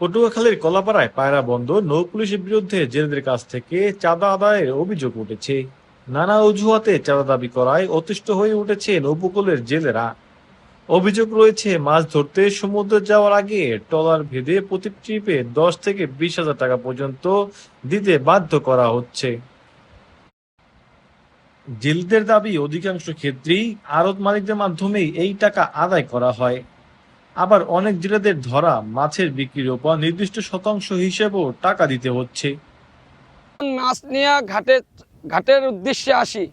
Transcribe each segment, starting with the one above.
পটুয়াখালীর কলাপাড়ায় পায়রা বন্দর নৌ পুলিশের বিরুদ্ধে জেলেদের কাছ থেকে চাঁদা আদায়ের অভিযোগ উঠেছে। নানা অজুহাতে চাঁদা দাবি করায় অতিষ্ঠ হয়ে উঠেছেন উপকূলের জেলেরা। অভিযোগ রয়েছে, মাছ ধরতে সমুদ্রে যাওয়ার আগে ট্রলার ভেদে প্রতি ট্রিপে 10 থেকে 20 হাজার টাকা পর্যন্ত দিতে বাধ্য করা হচ্ছে। জেলেদের দাবি, অধিকাংশ ক্ষেত্রেই আড়ত মালিকদের মাধ্যমেই এই টাকা আদায় করা হয়। আবার অনেক জেলেদের ধরা মাছের বিক্রির উপর নির্দিষ্ট শতাংশ হিসেবেও টাকা দিতে হচ্ছে। মাছ নিয়ে ঘাটের উদ্দেশ্যে আসি।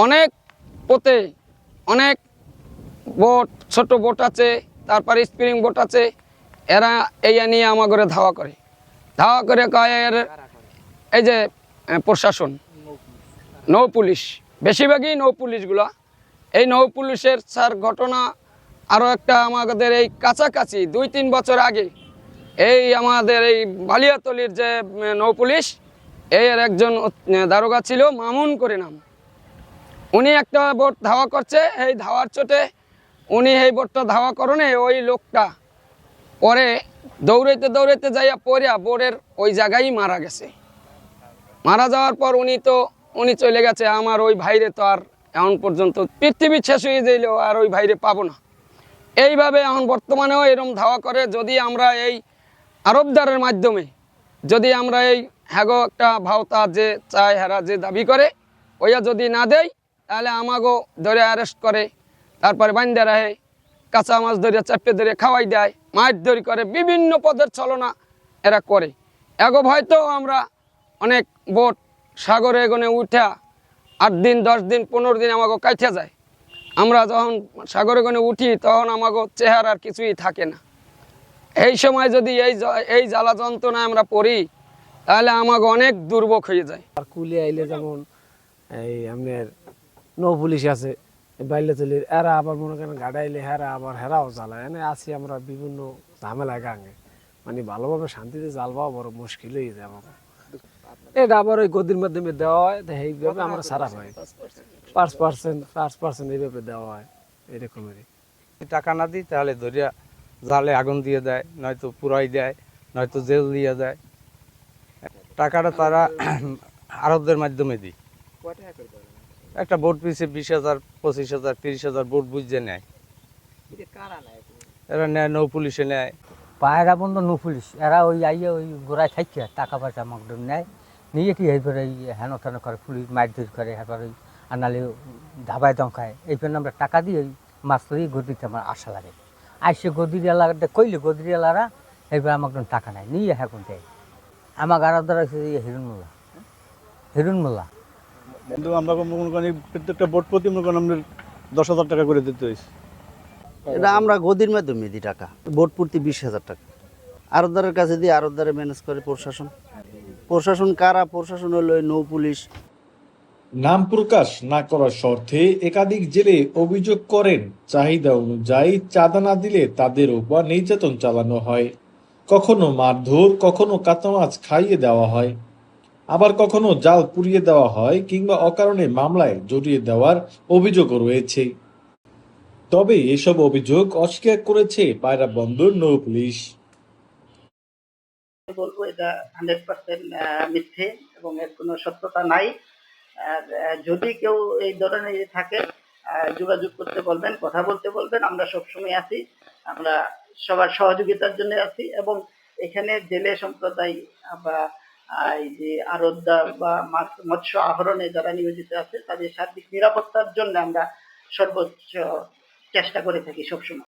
অনেক পোতে অনেক বোট, ছোট বোট আছে, তারপরে স্প্রিং বোট আছে। এরা এই নিয়ে আমাগরে ধাওয়া করে কয় এই যে প্রশাসন, নৌ পুলিশ, বেশিরভাগই নৌ পুলিশগুলা। এই নৌ পুলিশের স্যার ঘটনা আরও একটা আমাদের এই কাছাকাছি 2-3 বছর আগে এই আমাদের এই বালিয়াতলির যে নৌ পুলিশ, এর একজন দারোগা ছিল মামুন করে নাম। উনি একটা বোট ধাওয়া করছে, এই ধাওয়ার চোটে উনি এই বোটটা ধাওয়া করনে ওই লোকটা পরে দৌড়াইতে যাইয়া পড়িয়া বোর্ডের ওই জায়গায় মারা গেছে। মারা যাওয়ার পর উনি চলে গেছে। আমার ওই ভাইরে তো আর এখন পর্যন্ত পৃথিবী শেষ হয়ে যাইলেও আর ওই ভাইরে পাবো না। এইভাবে এখন বর্তমানেও এরকম ধাওয়া করে। যদি আমরা এই আরবদারের মাধ্যমে যদি আমরা এই হ্যাগো একটা ভাওতা যে চায়, হেরা যে দাবি করে ওইয়া যদি না দেয়, তাহলে আমাগো ধরে অ্যারেস্ট করে, তারপরে বান্ধে রাখে, কাঁচা মাছ ধরে চাপে ধরে খাওয়াই দেয়, মাছ ধরি করে, বিভিন্ন পদের ছলনা এরা করে। এগো হয়তো আমরা অনেক বোট সাগরে এগোনে উঠা 8 দিন 10 দিন 15 দিন আমাকে কাইঠা যায়। আমরা যখন সাগরে গনে উঠি তখন আমাকে চেহারার কিছুই থাকে না। এই সময় যদি এই জ্বালা যন্ত্রণায় আমরা পড়ি, তাহলে আমাকে অনেক দুর্ভোগ হয়ে যায়। আর কুলে আইলে যেমন এই আপনার নৌ পুলিশ আছে, বাইলে চলির এরা আবার মনে করেন গাড়াইলে হেরাও জ্বালায়। এনে আসি আমরা বিভিন্ন ঝামেলায় গাঙে, মানে ভালোভাবে শান্তিতে জাল পাওয়া বড় মুশকিল হয়ে যায় আমাকে। এটা আবার ওই গদির মাধ্যমে দেওয়া হয়, এইভাবে আমরা সারা হয় 5% এইভাবে দেওয়া হয় এরকমেরই। টাকা না দিই তাহলে ধরিয়া জালে আগুন দিয়ে দেয়, নয়তো পুরাই দেয়, নয়তো জেল দিয়ে দেয়। টাকাটা তারা আরবদের মাধ্যমে দিই। একটা বোট পিছিয়ে 20,000, 25,000, 30,000 বোট বুঝে নেয়। এরা নেয়, নৌ পুলিশে নেয়। পায়রা বন্ধ নৌ পুলিশ এরা ওই আইয়ে ওই গোড়ায় থাকছে টাকা পয়সা মকদম নেয়, নিয়ে কি এইবার এই হেন তেন করে পুলিশ মারধর করে, এবার ওই আনালে ধাবায় দমকায়। এইবার আমরা টাকা দিয়ে ওই মাছ ধরি গদিতে আমার আশা লাগে। আইসে গদির এলাকাটা কইলে গদির এলাকারা এইবার আমাকে টাকা নেয়, নিয়ে এখন দেয়। আমার গাড়ার দ্বারা হচ্ছে হিরুন মোল্লা। কিন্তু আমরা মনে করি প্রত্যেকটা বোট প্রতি মনে করেন আমাদের 10,000 টাকা করে দিতে হয়েছে। এটা আমরা গদির মাধ্যমে দিই টাকা, বোট প্রতি 20,000 টাকা। আরতদারের কাছে দিয়ে আরতদারে ম্যানেজ করে প্রশাসন কারা? প্রশাসন হলো নৌ পুলিশ। নাম প্রকাশ না করার শর্তে একাধিক জেলে অভিযোগ করেন, চাহিদা অনুযায়ী চাঁদা না দিলে তাদের উপর নির্যাতন চালানো হয়। কখনো মারধর, কখনো কাঁচা মাছ খাইয়ে দেওয়া হয়, আবার কখনো জাল পুড়িয়ে দেওয়া হয়, কিংবা অকারণে মামলায় জড়িয়ে দেওয়ার অভিযোগও রয়েছে। তবে এসব অভিযোগ অস্বীকার করেছে পায়রা বন্দর নৌ পুলিশ। বলবো এটা 100% মিথ্যে এবং এর কোনো সত্যতা নাই। আর যদি কেউ এই ধরনের থাকে যোগাযোগ করতে বলবেন, কথা বলতে বলবেন। আমরা সবসময় আছি, আমরা সবার সহযোগিতার জন্য আছি। এবং এখানে জেলে সম্প্রদায় বা এই যে আরতদার বা মৎস্য আহরণে যারা নিয়োজিত আছে তাদের সার্বিক নিরাপত্তার জন্য আমরা সর্বোচ্চ চেষ্টা করে থাকি সবসময়।